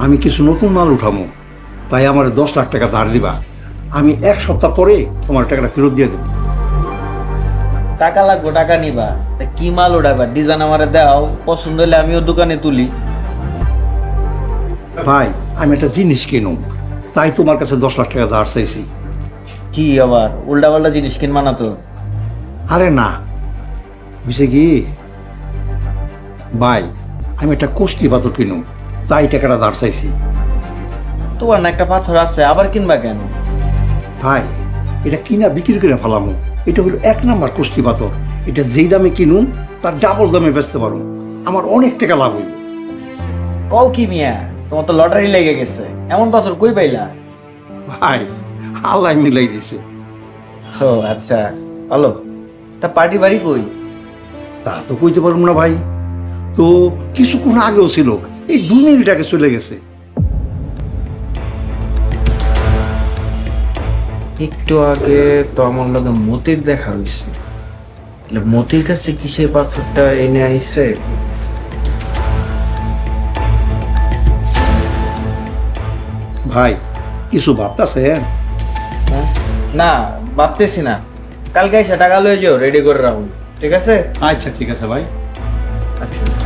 আমি কিছু নতুন মাল উঠামো, তাই আমার 10 লাখ টাকা ধার দিবা। আমি 1 সপ্তাহ পরে তোমার টাকাটা ফেরত দিয়ে দেবো। টাকা লাগবো, টাকা নিবা, তা কি মাল ওঠাবা? ডিজাইন আমারে দাও, পছন্দ হলে আমিও দোকানে তুলি। ভাই আমি একটা জিনিস কিনুম, তাই তোমার কাছে 10 লাখ টাকা ধার চাইছি। কি আবার উল্টা পাল্টা জিনিস কিনবা না তো? আরে না, বুঝে কি ভাই, আমি একটা কষ্টি পাথর কিনুম, তাই টাকাটা ধার চাইছি। তোমার না একটা পাথর আছে, আবার কিনবা কেন? ভাই এটা কিনা বিক্রি করে ফেলামো। এটা হলো 1 নাম্বার কষ্টি পাথর। এটা যেই দামে কিনুন তার ডাবল দামে বেচতে পারো, আমার অনেক টাকা লাভ হইব। কও কি মিয়া, তোমার তো লটারি লেগে গেছে, এমন পাথর কই পাইলা? ভাই আল্লাহ মিলাই দিছে। ও আচ্ছা, ভালো। তা পার্টি বাড়ি কই? তা তো কইতে পারবো না ভাই, তো কিছুক্ষণ আগেও ছিল, এই 2 মিনিট আগে চলে গেছে। একটু আগে তো আমার লগে মতির দেখা হয়েছে। মতির কাছে কিসের পাথরটা এনে আইছে? ভাই কিছু ভাবতাছেন? না, ভাবতেছি না। কালকে এসে টাকা লয়ে যাও, রেডি করে রাখুন, ঠিক আছে? আচ্ছা ঠিক আছে ভাই। আচ্ছা।